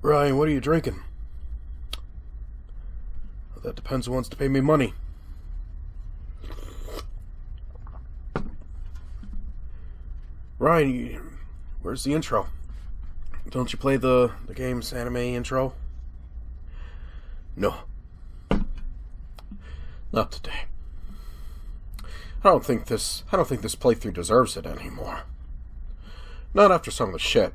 Ryan, what are you drinking? Well, that depends who wants to pay me money. Ryan, where's the intro? Don't you play the game's anime intro? No. Not today. I don't think this playthrough deserves it anymore. Not after some of the shit.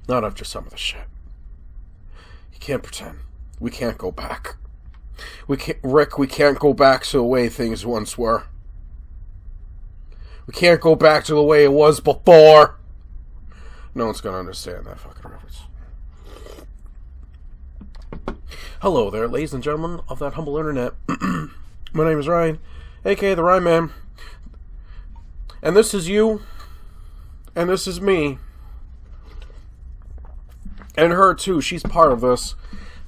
Not after some of the shit. You can't pretend. We can't go back. We can't go back to the way things once were. We can't go back to the way it was before. No one's gonna understand that fucking reference. Hello there, ladies and gentlemen of that humble internet. My name is Ryan, aka the Ryan Man. And this is you. And this is me. And her too, she's part of this.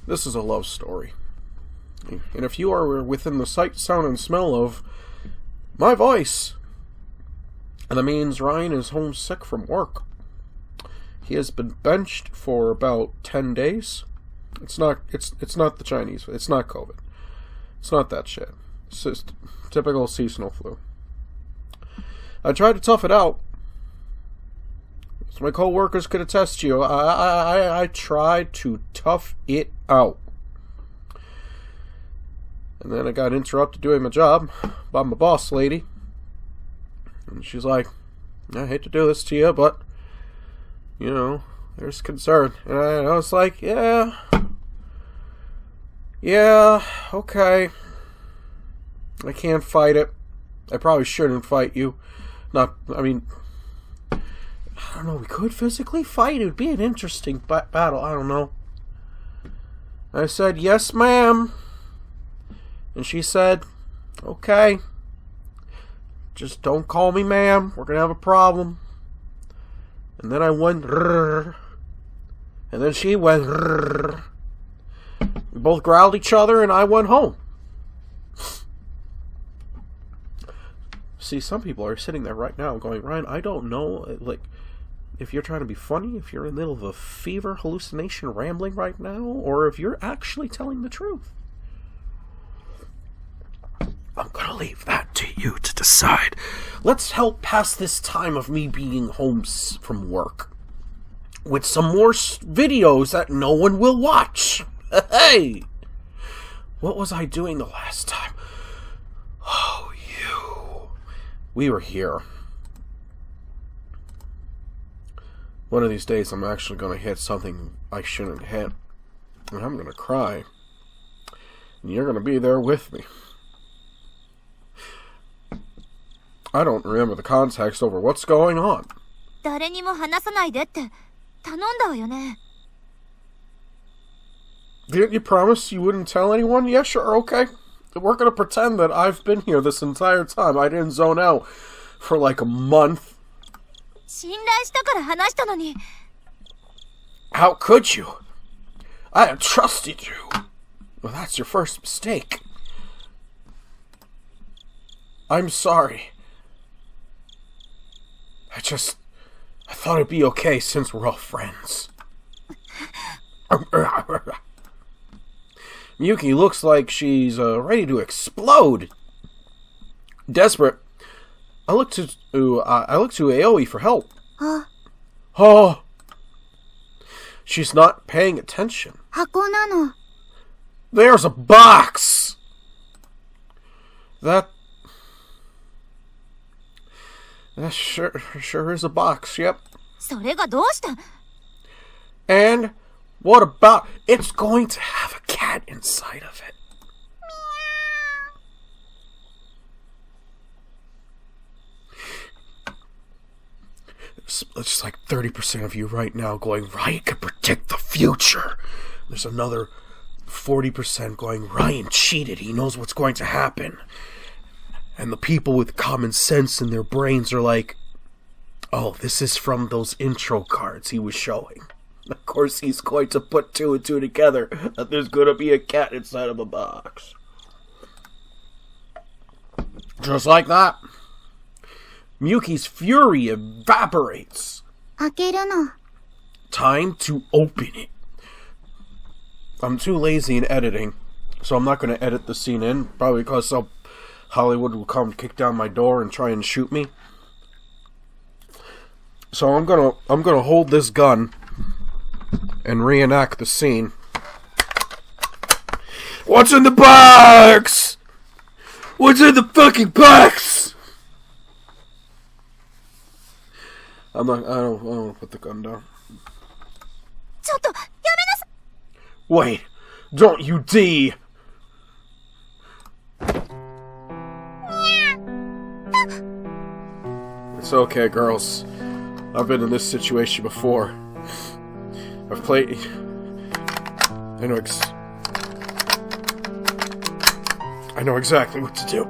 This is a love story. And if you are within the sight, sound, and smell of my voice, and that means Ryan is homesick from work. He has been benched for about 10 days. It's not the Chinese. It's not COVID. It's not that shit. It's just typical seasonal flu. I tried to tough it out. So my co-workers could attest to you. I tried to tough it out. And then I got interrupted doing my job by my boss lady. And she's like, I hate to do this to you, but, you know, there's concern. And I was like, yeah, okay. I can't fight it. I probably shouldn't fight you. I don't know, we could physically fight. It would be an interesting battle. I don't know. I said, yes, ma'am. And she said, okay. Just don't call me ma'am. We're going to have a problem. And then I went, rrr. And then she went, rrr. We both growled each other and I went home. See, some people are sitting there right now going, Ryan, I don't know, like, if you're trying to be funny, if you're in the middle of a fever hallucination rambling right now, or if you're actually telling the truth. I'm gonna leave that to you to decide. Let's help pass this time of me being home from work with some more videos that no one will watch. Hey! What was I doing the last time? Oh, you. We were here. One of these days I'm actually gonna hit something I shouldn't hit. And I'm gonna cry. And you're gonna be there with me. I don't remember the context over what's going on. 誰にも話さないでって頼んだわよね。 Didn't you promise you wouldn't tell anyone? Yeah, sure, okay. We're gonna pretend that I've been here this entire time. I didn't zone out for like a month. 信頼したから話したのに。 How could you? I had trusted you. Well, that's your first mistake. I'm sorry. I thought it'd be okay since we're all friends. Miyuki looks like she's ready to explode. Desperate, I look to Aoi for help. Huh? Oh, she's not paying attention. 箱なの。 There's a box. That sure is a box. Yep. それがどうした？ And what about it's going to have a cat inside of it? It's like 30% of you right now going, Ryan can predict the future. There's another 40% going, Ryan cheated. He knows what's going to happen. And the people with common sense in their brains are like, oh, this is from those intro cards he was showing. Of course, he's going to put two and two together that there's going to be a cat inside of a box. Just like that. Miyuki's fury evaporates. 開けるの。Time to open it. I'm too lazy in editing, so I'm not going to edit the scene in, probably because Hollywood will come kick down my door and try and shoot me. So I'm gonna hold this gun and reenact the scene. What's in the box? What's in the fucking box? I don't want to put the gun down. ちょっと、やめなさい。 Wait, don't you D! It's okay, girls. I've been in this situation before. I've played... I know exactly what to do.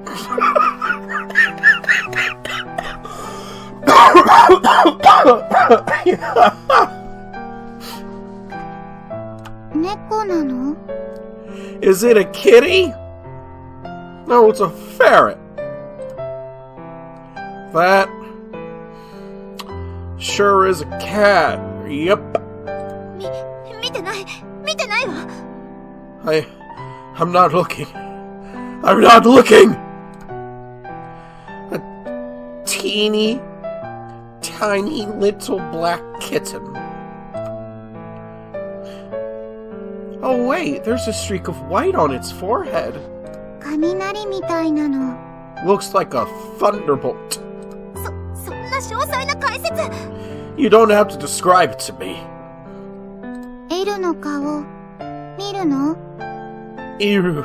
猫なの？ Is it a kitty? No, it's a ferret. That sure is a cat. Yep. 見てないわ。I'm not looking. I'm not looking! A teeny, tiny little black kitten. Oh wait, there's a streak of white on its forehead. 雷みたいなの。 Looks like a thunderbolt. そんな詳細な解説。 You don't have to describe it to me. エルの顔、見るの？ Ew,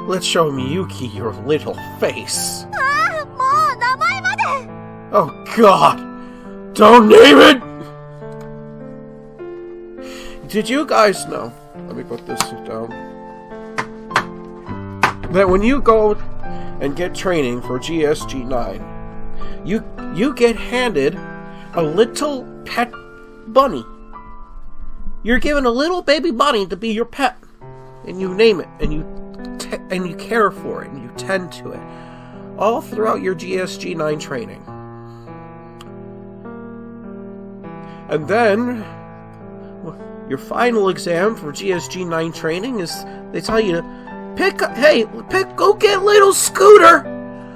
let's show Miyuki your little face. ああ、もう名前まで。 Oh God! Don't name it! Did you guys know? Let me put this down. That when you go and get training for GSG-9, you get handed a little pet bunny. You're given a little baby bunny to be your pet, and you name it, and you care for it, and you tend to it, all throughout your GSG-9 training. And then your final exam for GSG-9 training is they tell you to go get little Scooter.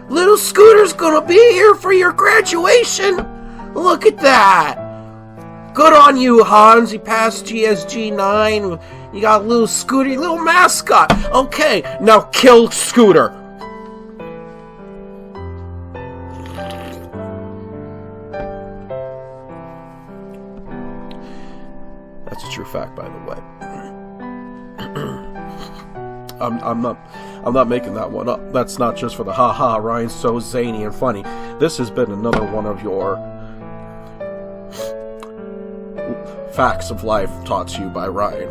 Little Scooter's gonna be here for your graduation. Look at that. Good on you, Hans. You passed GSG-9. You got a little Scooter, your little mascot. Okay, now kill Scooter. That's a true fact, by the way. I'm not making that one up. That's not just for the haha, Ryan's so zany and funny. This has been another one of your facts of life taught to you by Ryan.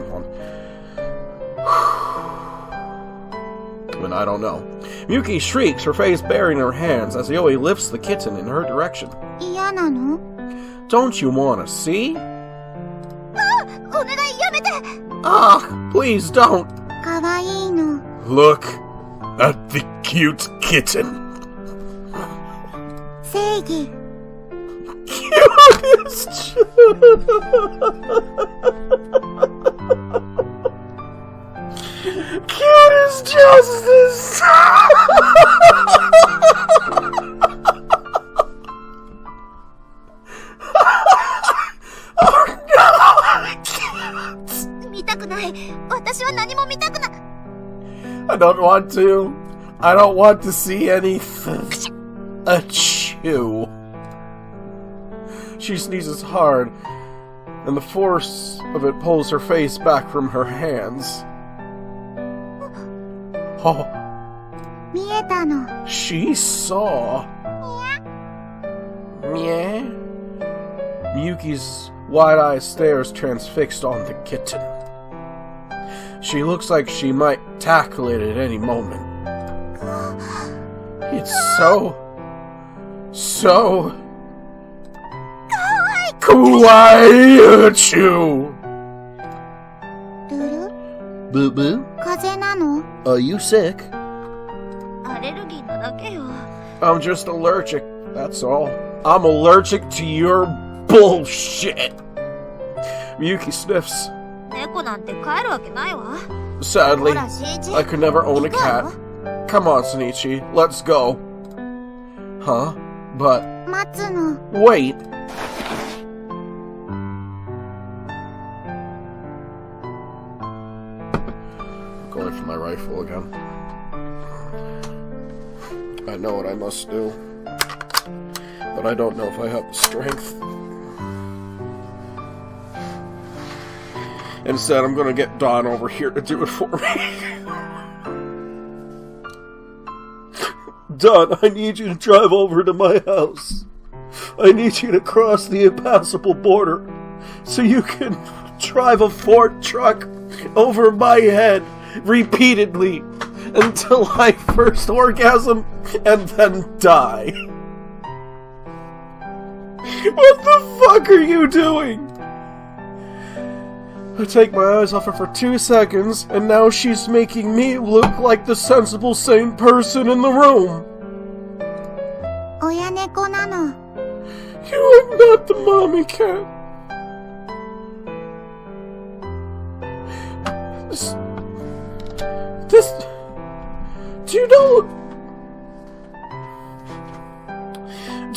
And I don't know. Miyuki shrieks, her face buried in her hands as Yoi lifts the kitten in her direction. 嫌なの？ Don't you wanna see? お願いやめて。 Ah, please don't. 可愛いの。 Look at the cute kitten. 正義。 Cute as Cute as justice. Oh no! 見たくない。私は何も見たくない。 I don't want to. I don't want to see anything. Achoo. She sneezes hard, and the force of it pulls her face back from her hands. Oh, 見えたの。 she saw. Meow. Miyuki's wide-eyed stares transfixed on the kitten. She looks like she might tackle it at any moment. It's so kawaii. Achoo. ルル？ Boo boo. 風邪なの？ Are you sick? アレルギーなだけよ。 I'm just allergic, that's all. I'm allergic to your bullshit. Miyuki sniffs. 猫なんて飼えるわけないわ。 Sadly, ほら、しんいち。 I could never own a 行くわ cat. よ。 Come on, Shinichi, let's go. Huh? But 待つの。 wait. Going for my rifle again. I know what I must do, but I don't know if I have the strength. Instead, I'm gonna get Dawn over here to do it for me. Dawn, I need you to drive over to my house. I need you to cross the impassable border so you can drive a Ford truck over my head repeatedly until I first orgasm and then die. What the fuck are you doing? I take my eyes off her for 2 seconds, and now she's making me look like the sensible, sane person in the room. 親猫なの。 You are not the mommy cat. This... Do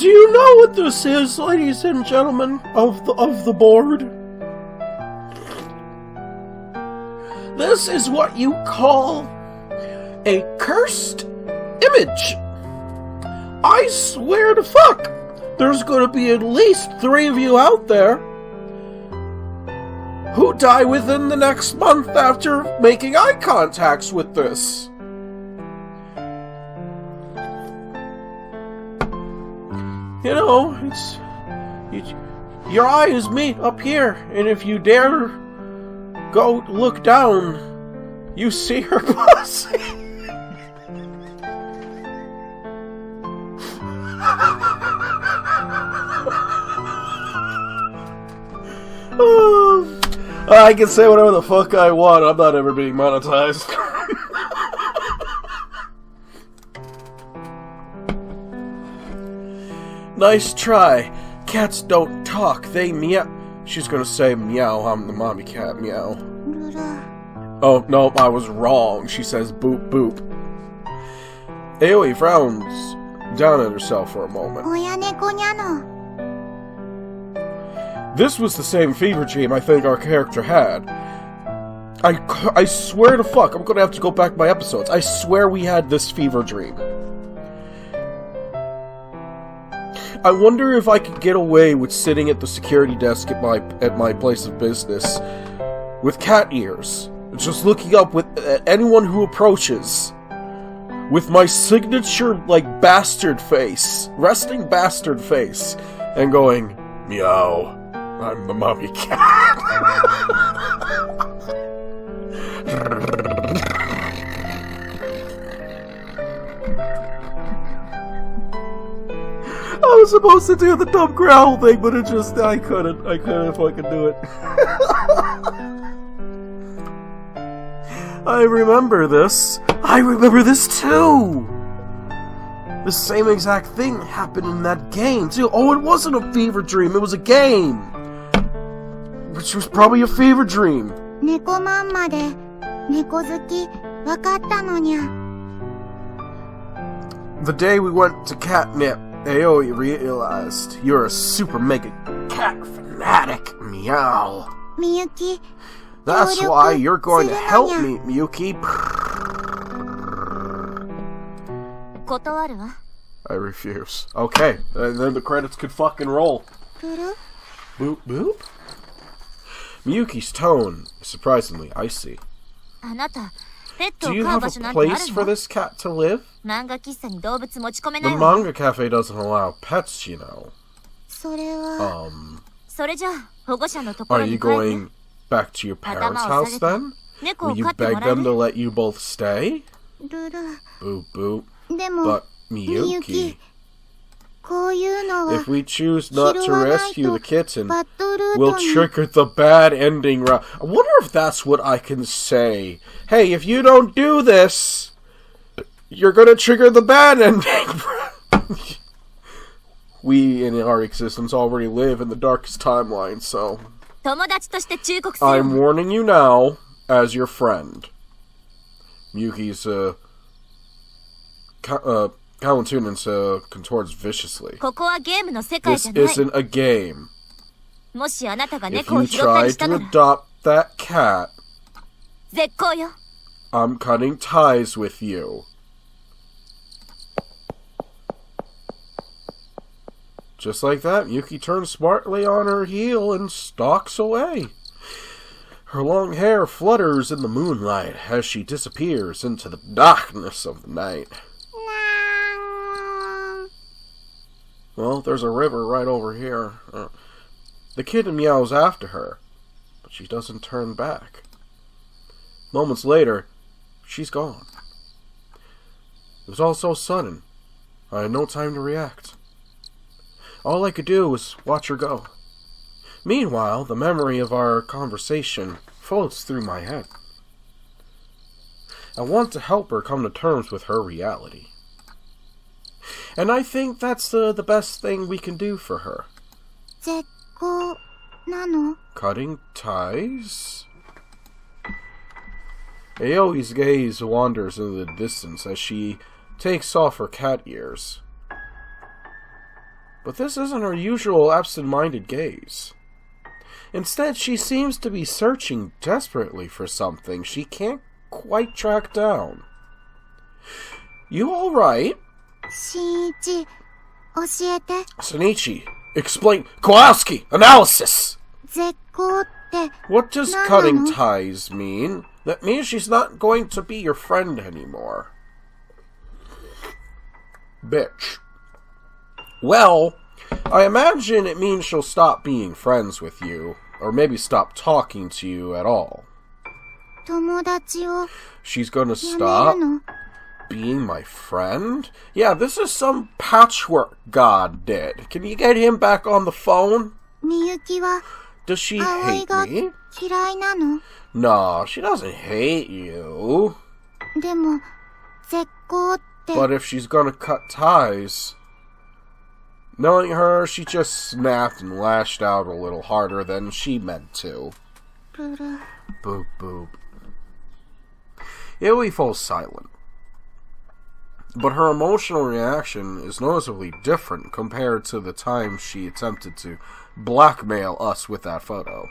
you know what this is, ladies and gentlemen of the board? This is what you call a cursed image. I swear to fuck, there's gonna be at least 3 of you out there who die within the next month after making eye contacts with this. You know, your eyes meet up here, and if you dare go look down, you see her pussy. I can say whatever the fuck I want. I'm not ever being monetized. Nice try. Cats don't talk. They meow. She's gonna say meow. I'm the mommy cat. Meow. Oh, no, I was wrong. She says boop boop. Aoi frowns down at herself for a moment. 親猫にゃの。 This was the same fever dream I think our character had. I swear to fuck, I'm gonna have to go back my episodes. I swear we had this fever dream. I wonder if I could get away with sitting at the security desk at my place of business with cat ears, just looking up at anyone who approaches with my signature, like, bastard face, resting bastard face, and going, meow. I'm the mommy cat. I was supposed to do the dumb growl thing, but I couldn't fucking do it. I remember this. I remember this too. The same exact thing happened in that game too. Oh, it wasn't a fever dream, it was a game. Which was probably a fever dream. 猫まんまで猫好きわかったのにゃ。 The day we went to catnip, Aoi realized you're a super mega cat fanatic. Meow. みゆき。 That's why you're going to help me, Miyuki. 断るわ。 I refuse. Okay, and then the credits could fucking roll. プル Boop boop. Miyuki's tone is surprisingly icy. あなた、ペット Do を you 飼う have 場 a 所なんてある place for の？ this cat to live? 漫画喫茶に動物持ち込め The ないわ。 manga cafe doesn't allow pets, you know. それは。 それじゃあ、保護者のとこ Are ろ you に帰る。 going back to your parents' house then? 猫 Will を you 飼って beg もらえ them る？ to let you both stay? ルル。 Boop boop. でも、 But みゆ Miyuki, き。こういうのは if we choose not to 拾わない rescue と the kitten, バッドルー we'll トに trigger the bad ending route. I wonder if that's what I can say. Hey, if you don't do this, you're gonna trigger the bad ending. We, in our existence, already live in the darkest timeline, so 友達として忠告する。I'm warning you now, as your friend. Miyuki's, countenance, contorts viciously. ここはゲームの世界 This じゃない。 isn't a game. もしあなたが If 猫を you 拾ったり try した to なら、 adopt that cat, 絶好よ。 I'm cutting ties with you. Just like that, Yuki turns smartly on her heel and stalks away. Her long hair flutters in the moonlight as she disappears into the darkness of the night. Well, there's a river right over here. The kitten meows after her, but she doesn't turn back. Moments later, she's gone. It was all so sudden. I had no time to react. All I could do was watch her go. Meanwhile, the memory of our conversation floats through my head. I want to help her come to terms with her reality. And I think that's the best thing we can do for her. 絶好なの？ Cutting ties? Aoi's gaze wanders into the distance as she takes off her cat ears. But this isn't her usual absent-minded gaze. Instead, she seems to be searching desperately for something she can't quite track down. You alright? 新一、教えて。 Shinichi, explain. Kowalski, analysis! 絶好って、 What does 何なの？ cutting ties mean? That means she's not going to be your friend anymore. Bitch. Well, I imagine it means she'll stop being friends with you, or maybe stop talking to you at all. 友達を She's gonna やめ stop るの？ being my friend? Yeah, this is some patchwork God did. Can you get him back on the phone? みゆきは Does she 葵 hate が me? 嫌いなの？ No, she doesn't hate you. でも、絶好って、 But if she's gonna cut ties... Knowing her, she just snapped and lashed out a little harder than she meant to. プル。 Boop, boop. Aoi falls silent. But her emotional reaction is noticeably different compared to the time she attempted to blackmail us with that photo.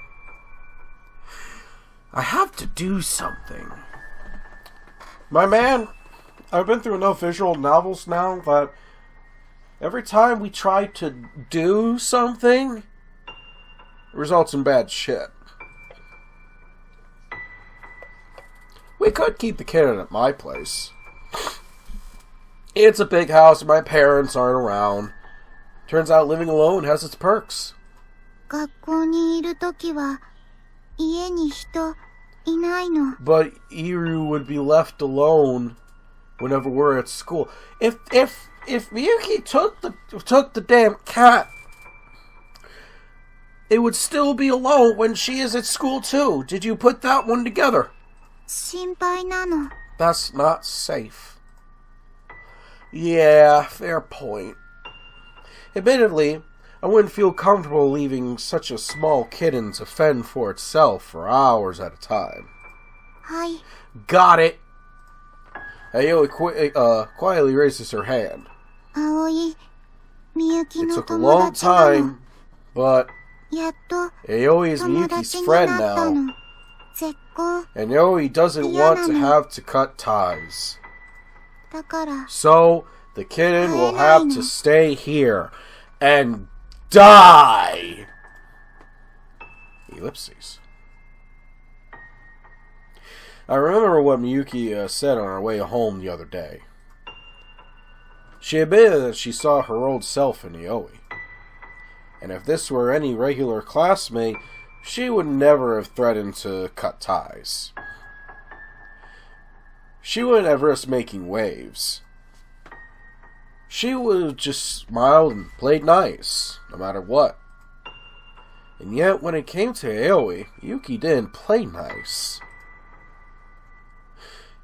I have to do something. My man, I've been through enough visual novels now that every time we try to do something, it results in bad shit. We could keep the kitten at my place. It's a big house and my parents aren't around. Turns out living alone has its perks. 学校にいるときは、家に人いないの。 But Iru would be left alone whenever we're at school. If Miyuki took the damn cat, it would still be alone when she is at school too. Did you put that one together? 心配なの。 That's not safe. Yeah, fair point. Admittedly, I wouldn't feel comfortable leaving such a small kitten to fend for itself for hours at a time. はい。 Got it! Aoi quietly raises her hand. 葵、みゆき It の took a 友 long 達なの。 time, but やっと Aoi is 友 Miyuki's 達に friend なった now, の。絶好。 and Aoi doesn't want to have to cut ties. だから、 So, the kitten will have to stay here and die! Ellipses. I remember what Miyuki said on our way home the other day. She admitted that she saw her old self in Aoi. And if this were any regular classmate, she would never have threatened to cut ties. She wouldn't have risked making waves. She would have just smiled and played nice, no matter what. And yet, when it came to Aoi, Yuki didn't play nice.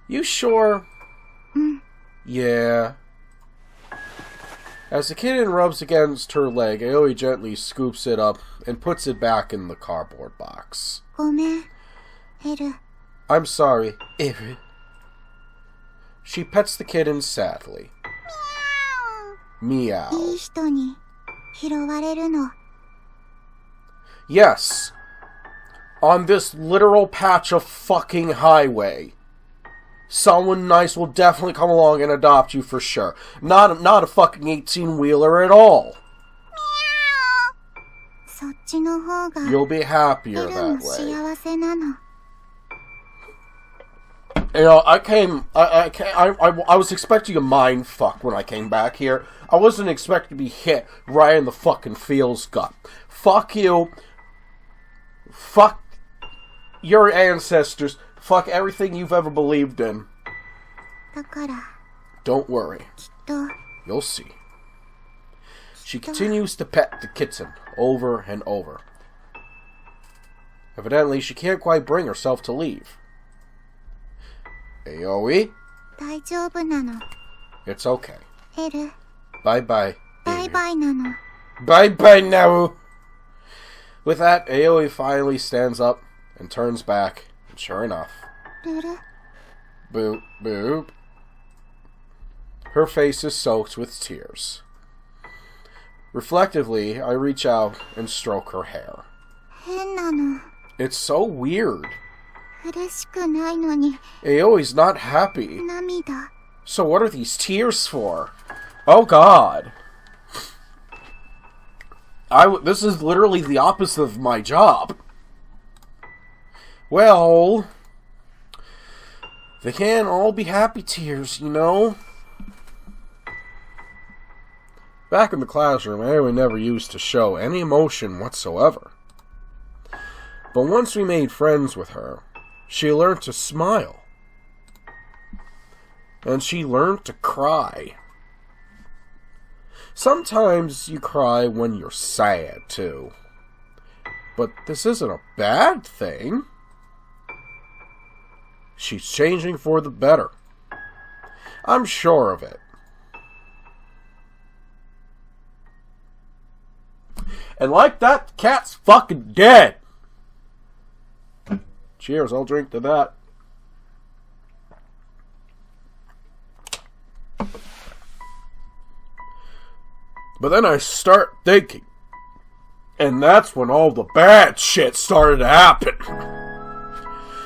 You sure? Yeah. As the kitten rubs against her leg, Aoi gently scoops it up and puts it back in the cardboard box. ごめん、エル。 I'm sorry, Eru. She pets the kitten sadly. Meow. いい人に拾われるの。 Yes. On this literal patch of fucking highway. Someone nice will definitely come along and adopt you for sure. Not a fucking 18-wheeler at all. そっちの方が You'll be エ happier ル that も way. 幸せなの。 You know, I was expecting a mind fuck when I came back here. I wasn't expecting to be hit right in the fucking feels gut. Fuck you. Fuck your ancestors. Fuck everything you've ever believed in. だから、 Don't worry. きっと、 You'll see. She continues to pet the kitten over and over. Evidently, she can't quite bring herself to leave. Aoi? 大丈夫なの。 It's okay. エル、 Bye-bye. バイバイなの。 Bye-bye now! With that, Aoi finally stands up and turns back, and sure enough, ルル、 boop, boop. Her face is soaked with tears. Reflectively, I reach out and stroke her hair. 変なの。 It's so weird. 嬉しくないのに、 Aoi's not happy. 涙。 So what are these tears for? Oh god. This is literally the opposite of my job. Well, they can't all be happy tears, you know? Back in the classroom, Aoi never used to show any emotion whatsoever. But once we made friends with her, she learned to smile. And she learned to cry. Sometimes you cry when you're sad, too. But this isn't a bad thing. She's changing for the better. I'm sure of it. And like that, the cat's fucking dead. Cheers, I'll drink to that. But then I start thinking. And that's when all the bad shit started to happen.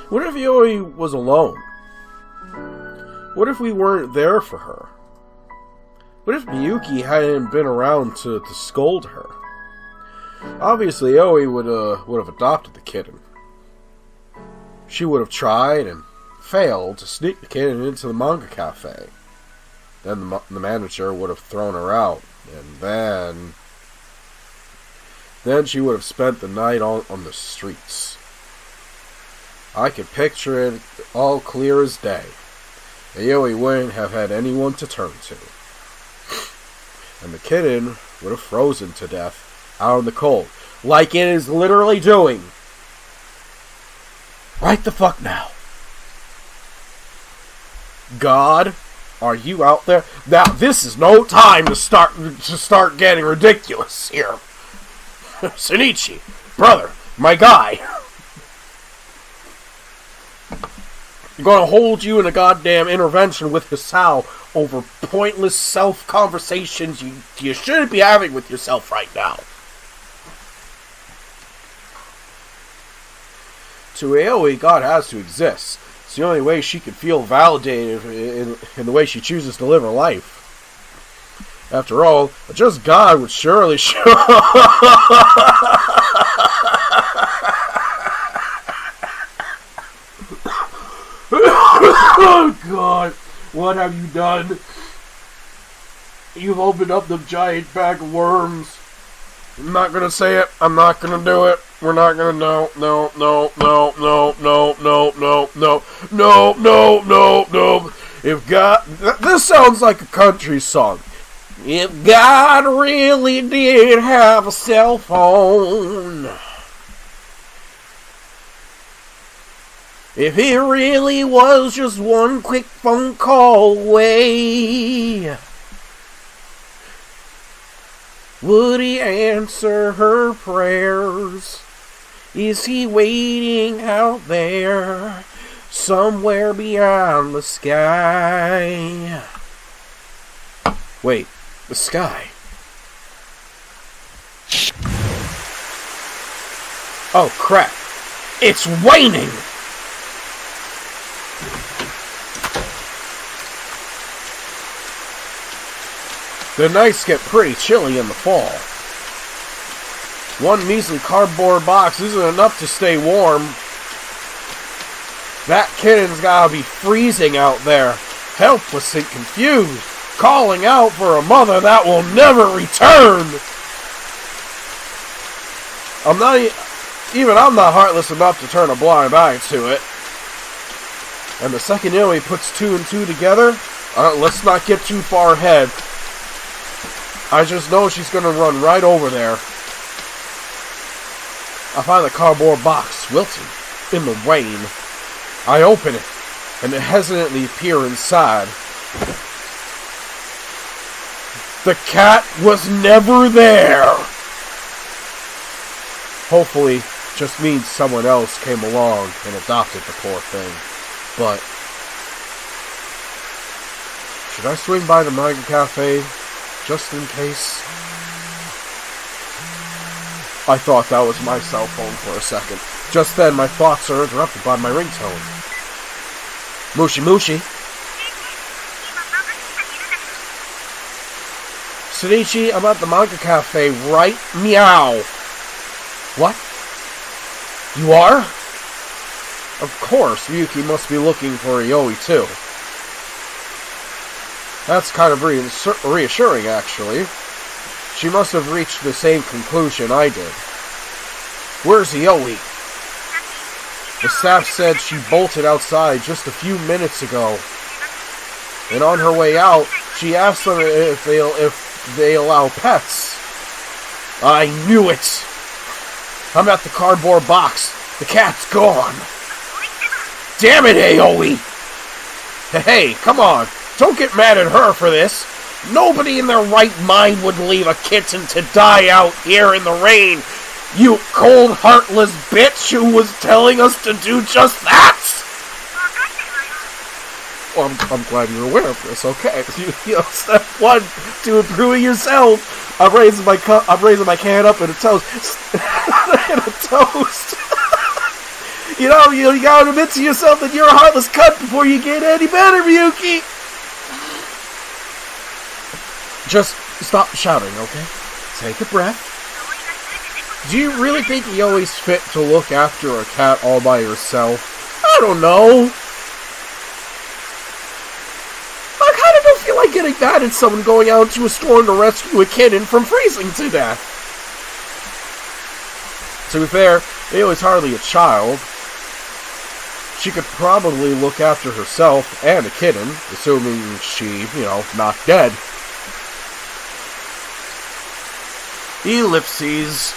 What if Yoi was alone? What if we weren't there for her? What if Miyuki hadn't been around to scold her? Obviously, Yoi would have adopted the kitten. She would have tried and failed to sneak the kitten into the manga cafe. Then the manager would have thrown her out. And then she would have spent the night on the streets. I could picture it all clear as day. Aoi wouldn't have had anyone to turn to. And the kitten would have frozen to death out in the cold. Like it is literally doing. Right the fuck now. God, are you out there? Now, this is no time to start getting ridiculous here. Shinichi, brother, my guy. I'm gonna hold you in a goddamn intervention with Hisao over pointless self-conversations you shouldn't be having with yourself right now. To Aoi, God has to exist. It's the only way she can feel validated in the way she chooses to live her life. After all, just God would surely show. Oh God, what have you done? You've opened up the giant bag of worms. I'm not gonna say it. I'm not gonna do it. We're not gonna. No. If God, this sounds like a country song. If God really did have a cell phone, if he really was just one quick phone call away, Would he answer her prayers? Is he waiting out there, somewhere beyond the sky? Wait, the sky. Oh crap! It's raining! The nights get pretty chilly in the fall. One measly cardboard box isn't enough to stay warm. That kitten's gotta be freezing out there, helpless and confused, calling out for a mother that will never return. I'm not heartless enough to turn a blind eye to it. And the second he puts two and two together, let's not get too far ahead. I just know she's gonna run right over there. I find the cardboard box wilting in the rain. I open it and hesitantly peer inside. The cat was never there! Hopefully, just means someone else came along and adopted the poor thing. But should I swing by the manga cafe just in case? I thought that was my cell phone for a second. Just then, my thoughts are interrupted by my ringtone. Mushi Mushi. Shinichi, I'm at the manga cafe right meow. What? You are? Of course, Ryuki must be looking for Ioi too. That's kind of reassuring, actually. She must have reached the same conclusion I did. Where's Ioi? The staff said she bolted outside just a few minutes ago. And on her way out, she asked them if they allow pets. I knew it! I'm at the cardboard box. The cat's gone. Damn it, Ioi! Hey, come on. Don't get mad at her for this. Nobody in their right mind would leave a kitten to die out here in the rain. You cold, heartless bitch who was telling us to do just that! Well, I'm glad you're aware of this, okay. You know, step one, to improving yourself. I'm raising my can up in a toast. In a toast. You know, you gotta admit to yourself that you're a heartless cunt before you get any better, Ryuki. Just stop shouting, okay? Take a breath. Do you really think you always fit to look after a cat all by yourself? I don't know. I kind of don't feel like getting mad at someone going out to a storm to rescue a kitten from freezing to death. To be fair, Aoi's hardly a child. She could probably look after herself and a kitten, assuming she, not dead. Ellipses.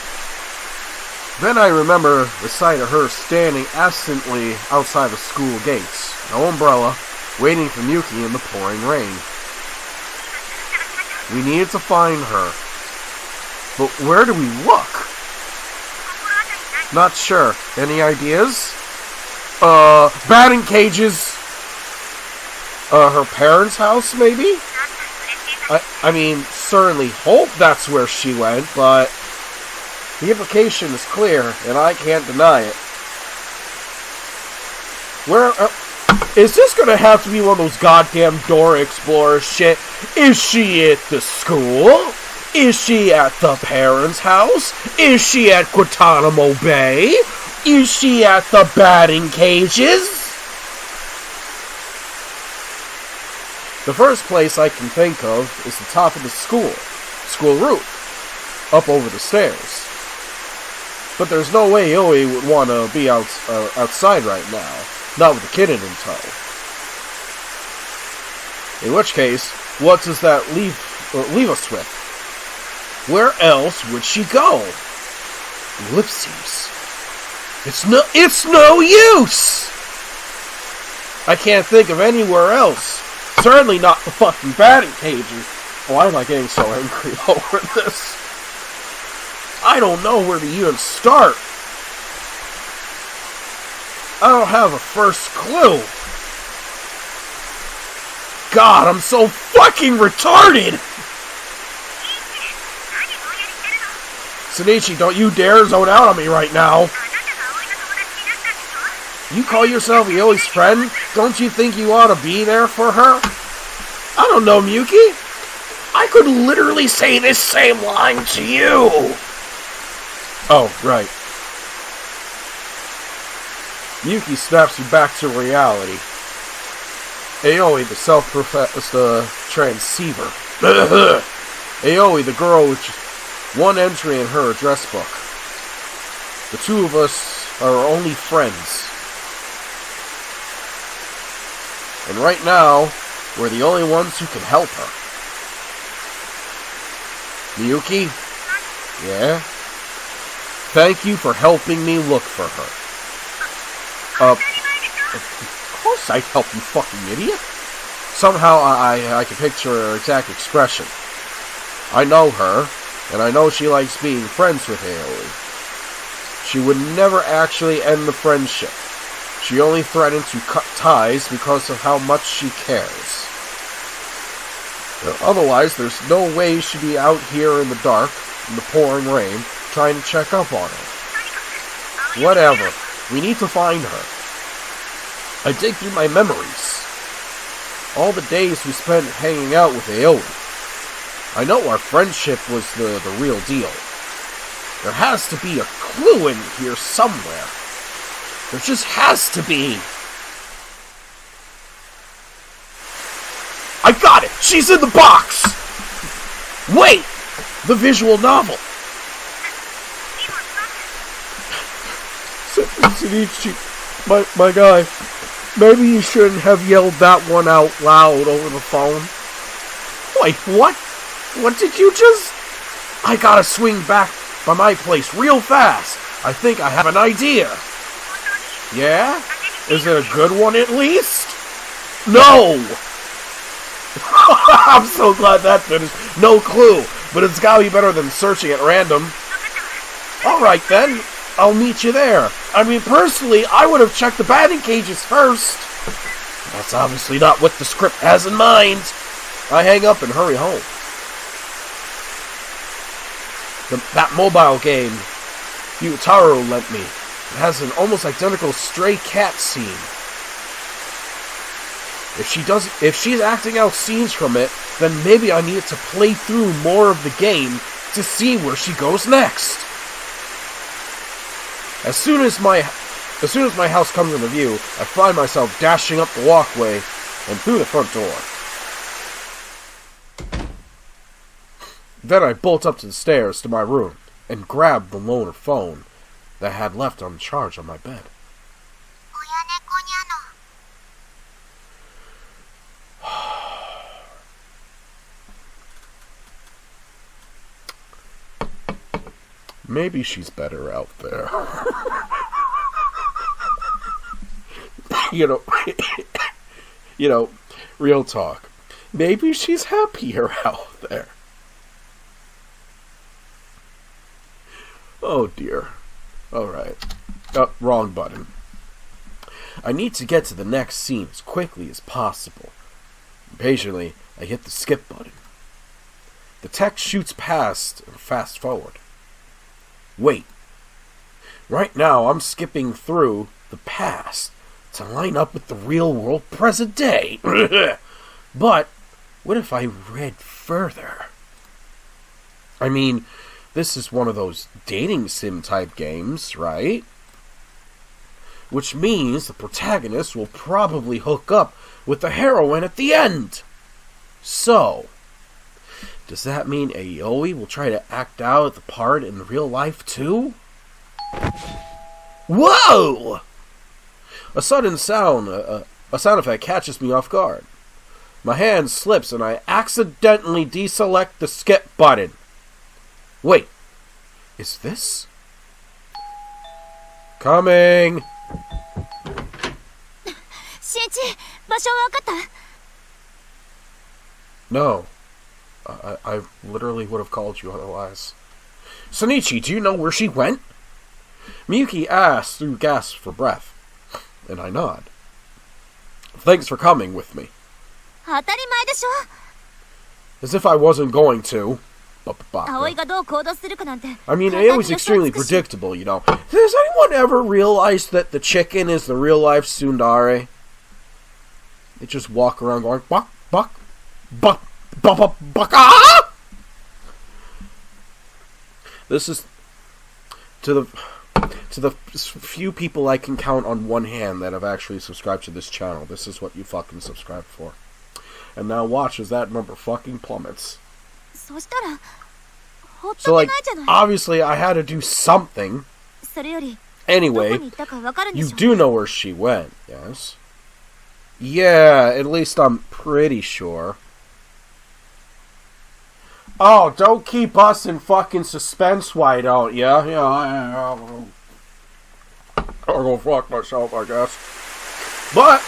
Then I remember the sight of her standing absently outside the school gates, no umbrella, waiting for Miyuki in the pouring rain. We needed to find her. But where do we look? Not sure. Any ideas? Batting cages. Her parents' house, maybe? I mean, certainly hope that's where she went, but the implication is clear, and I can't deny it. Where, is this gonna have to be one of those goddamn Dora Explorer shit? Is she at the school? Is she at the parents' house? Is she at Guantanamo Bay? Is she at the batting cages? The first place I can think of is the top of the school roof, up over the stairs. But there's no way Ioi would want to be outside right now, not with the kitten in tow. In which case, what does that leave us with? Where else would she go? Ellipses. It's no use! I can't think of anywhere else. Certainly not the fucking batting cages. Why am I getting so angry over this? I don't know where to even start. I don't have a first clue. God, I'm so fucking retarded! Shinichi, don't you dare zone out on me right now. You call yourself Aoi's friend? Don't you think you ought to be there for her? I don't know, Miyuki. I could literally say this same line to you. Oh, right. Miyuki snaps you back to reality. Aoi, the self-professed transceiver. Aoi, the girl with just one entry in her address book. The two of us are only friends. And right now, we're the only ones who can help her. Miyuki? Yeah? Thank you for helping me look for her. Of course I'd help, you fucking idiot. Somehow I can picture her exact expression. I know her, and I know she likes being friends with Aoi. She would never actually end the friendship. She only threatened to cut ties because of how much she cares. Otherwise, there's no way she'd be out here in the dark, in the pouring rain, trying to check up on her. Whatever. We need to find her. I dig through my memories. All the days we spent hanging out with Aoi. I know our friendship was the real deal. There has to be a clue in here somewhere. There just has to be. I got it! She's in the box! Wait! The visual novel. Shinichi, my guy, maybe you shouldn't have yelled that one out loud over the phone. Wait, what? What did you just... I gotta swing back by my place real fast. I think I have an idea. Yeah? Is it a good one at least? No! I'm so glad that finished. No clue, but it's gotta be better than searching at random. Alright then, I'll meet you there. I mean, personally, I would have checked the batting cages first. That's obviously not what the script has in mind. I hang up and hurry home. That mobile game Yutaro lent me. It has an almost identical stray cat scene. If she's acting out scenes from it, then maybe I need to play through more of the game to see where she goes next. As soon as my house comes into view, I find myself dashing up the walkway and through the front door. Then I bolt up to the stairs to my room and grab the loaner phone that I had left on charge on my bed. Maybe she's better out there. you know, real talk. Maybe she's happier out there. Oh dear. Alright. Wrong button. I need to get to the next scene as quickly as possible. Impatiently, I hit the skip button. The text shoots past and fast forward. Wait. Right now, I'm skipping through the past to line up with the real world present day. But, what if I read further? I mean, this is one of those dating sim type games, right? Which means the protagonist will probably hook up with the heroine at the end. So, does that mean Aoi will try to act out the part in real life too? Whoa! A sudden sound, a sound effect catches me off guard. My hand slips and I accidentally deselect the skip button. Wait, is this? Coming! 新一、場所わかった？ No. I literally would have called you otherwise. Sonichi, do you know where she went? Miyuki asks through gasps for breath, and I nod. Thanks for coming with me. 当たり前でしょ。 As if I wasn't going to. Baka. 葵がどう行動するかなんて。 I mean, Aoi's extremely predictable, you know. Has anyone ever realized that the chicken is the real-life tsundere? They just walk around going, buck, buck, buck, buck, buck, baka! This is to the few people I can count on one hand that have actually subscribed to this channel. This is what you fucking subscribe for. And now watch as that number fucking plummets. そしたらほっ So とけ like, ないじゃない。 obviously I had to do something. それより Anyway, どこに行ったかわかるんで you しょ。 do know where she went, yes? Yeah, at least I'm pretty sure. Oh, don't keep us in fucking suspense, why don't ya? Yeah, I'll go fuck myself, I guess. But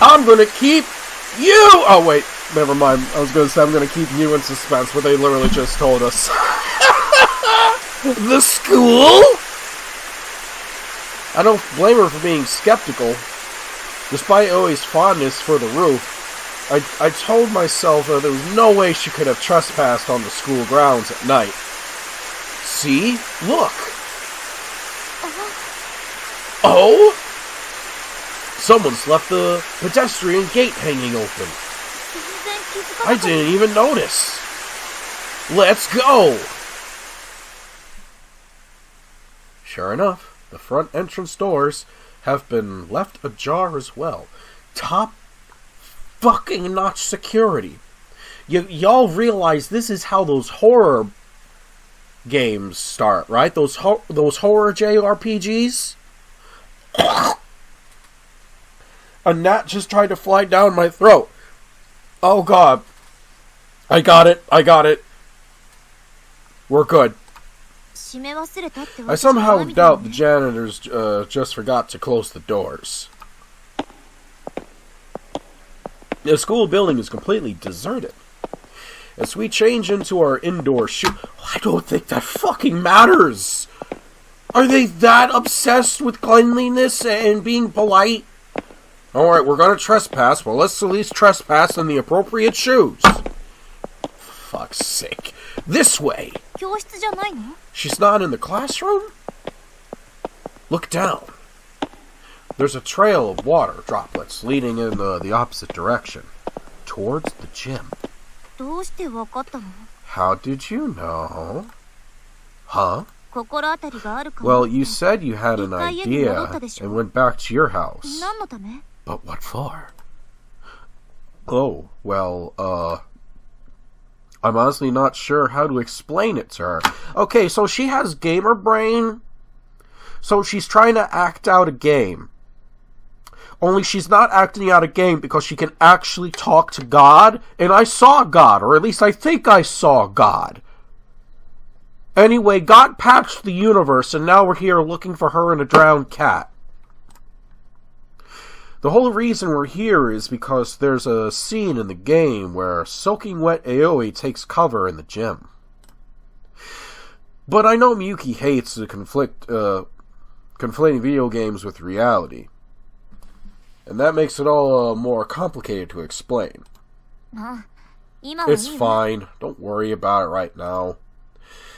I'm gonna keep you. Oh wait, never mind. I was gonna say I'm gonna keep you in suspense, but they literally just told us. The school? I don't blame her for being skeptical. Despite Oi's fondness for the roof, I told myself there was no way she could have trespassed on the school grounds at night. See? Look! Oh? Someone's left the pedestrian gate hanging open. 全然気づか I なかった。 didn't even notice. Let's go! Sure enough, the front entrance doors have been left ajar as well. Top fucking notch security. Y'all realize this is how those horror games start, right? Those horror JRPGs? A gnat just tried to fly down my throat. Oh god. I got it. We're good. 閉め忘れたってわ I けじゃない somehow みたい doubt ね the janitors just forgot to close the doors. The school building is completely deserted. As we change into our indoor shoe... I don't think that fucking matters! Are they that obsessed with cleanliness and being polite? Alright, we're gonna trespass. Well, let's at least trespass in the appropriate shoes. Fuck's sake. This way! 教室じゃないの？ She's not in the classroom? Look down. There's a trail of water droplets leading in the opposite direction. Towards the gym. どうしてわかったの？ How did you know? Huh? 心当たりがあるかも。 Well, you said you had an 一回家に戻った idea でしょ？ and went back to your house. 何のため？ But what for? Oh, well, I'm honestly not sure how to explain it to her. Okay, so she has gamer brain. So she's trying to act out a game. Only she's not acting out a game because she can actually talk to God. And I saw God, or at least I think I saw God. Anyway, God patched the universe, and now we're here looking for her and a drowned cat. The whole reason we're here is because there's a scene in the game where soaking wet Aoi takes cover in the gym. But I know Miyuki hates the conflating video games with reality. And that makes it all more complicated to explain. あ、今はいい It's わ。 fine. Don't worry about it right now.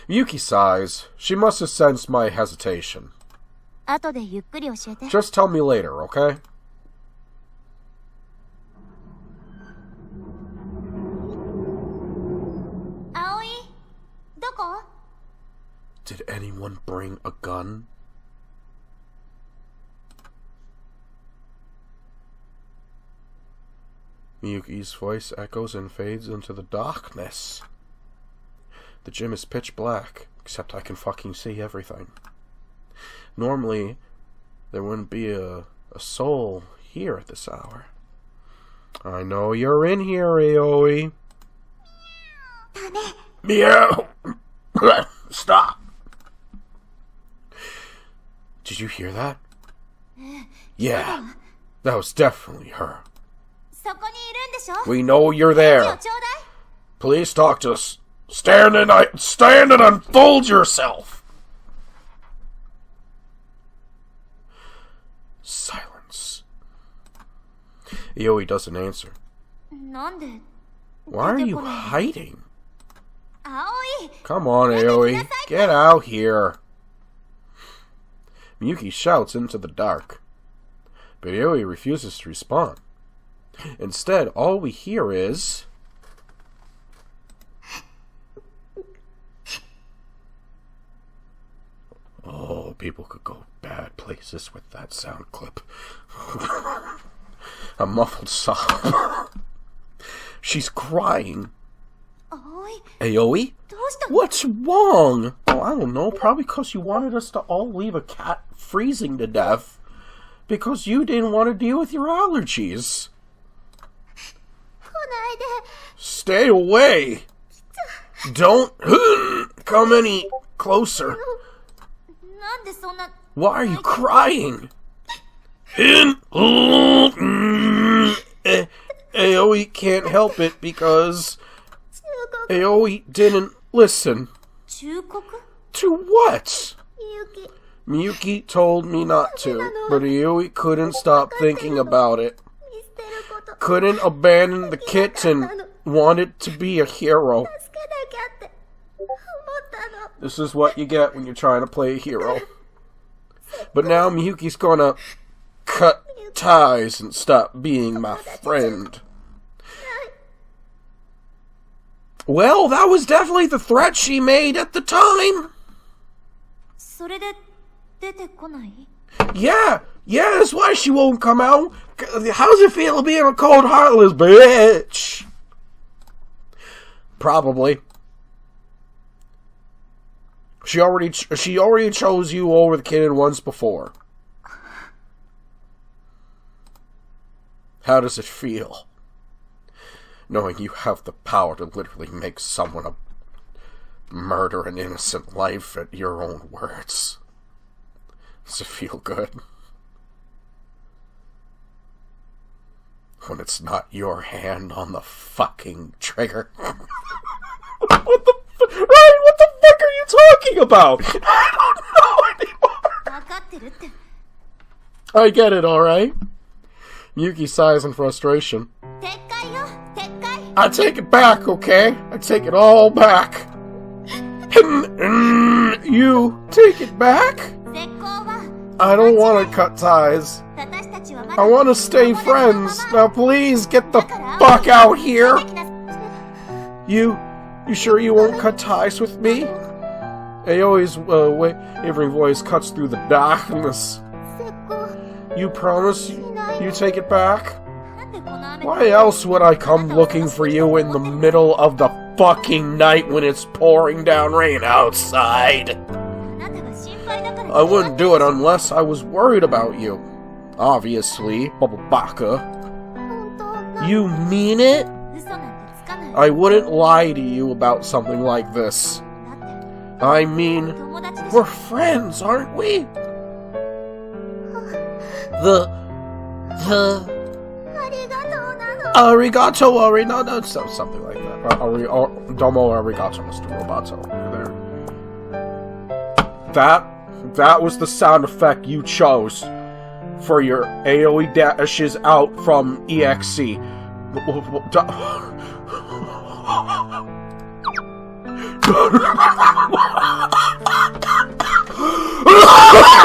Miyuki sighs. She must have sensed my hesitation. 後でゆっくり教えて。 Just tell me later, okay? Aoi, どこ？ Did anyone bring a gun? Miyuki's voice echoes and fades into the darkness. The gym is pitch black, except I can fucking see everything. Normally, there wouldn't be a soul here at this hour. I know you're in here, Aoi. Meow! Stop! Did you hear that? Yeah, that was definitely her. そこにいるんでしょ？ We know you're 手を there. ちょうだい。 Please talk to us. Stand and unfold yourself! Silence. Aoi doesn't answer. なんで Why are you hiding? 葵 Come on, Aoi. Get out here. Miyuki shouts into the dark, but Aoi refuses to respond. Instead, all we hear is... Oh, people could go bad places with that sound clip. A muffled sob. She's crying. 葵 Aoi? どうしたの What's wrong? Oh, I don't know. Probably because you wanted us to all leave a cat freezing to death. Because you didn't want to deal with your allergies. 来ないで Stay away. Don't come any closer. なんでそんな Why are you crying? Aoi can't help it because 忠告 Aoi didn't listen. 忠告 To what? みゆき Miyuki told me not to, but Aoi couldn't stop thinking about it. 見捨てること Couldn't abandon the kitten. Wanted to be a hero. 助けなきゃって思ったの This is what you get when you're trying to play a hero. But now Miyuki's gonna cut ties and stop being my friend. Well, that was definitely the threat she made at the time. それで出てこない Yeah, that's why she won't come out. How's it feel being a cold, heartless bitch? Probably. She already chose you over the kid once before. How does it feel? Knowing you have the power to literally make someone murder an innocent life at your own words. Does it feel good? When it's not your hand on the fucking trigger. What the fuck are you talking about? I don't know anymore. 分かってるって I get it, alright? Yuki sighs in frustration. 撤回よ撤回 I take it back, okay? I take it all back. You take it back? 絶交は I don't want to cut ties. 私たちはま I だ want to stay friends. Now please get the fuck out here. 出てきなさい You sure you won't cut ties with me? Aoi's wavering voice cuts through the darkness. 絶交 You promise you take it back? なんでこの雨 Why else would I come looking for you in the middle of the fucking night when it's pouring down rain outside? あなたが心配だから I wouldn't do it unless I was worried about you. Obviously, Bubble Baka. 本当 You mean it? 嘘なんてつかない I wouldn't lie to you about something like this. だって I mean, 友達でし we're ょ friends, aren't we? ありがとうなの Arigato, no, something like that. Domo arigato, Mr. Roboto. There. That was the sound effect you chose for your AoE dashes out from EXE.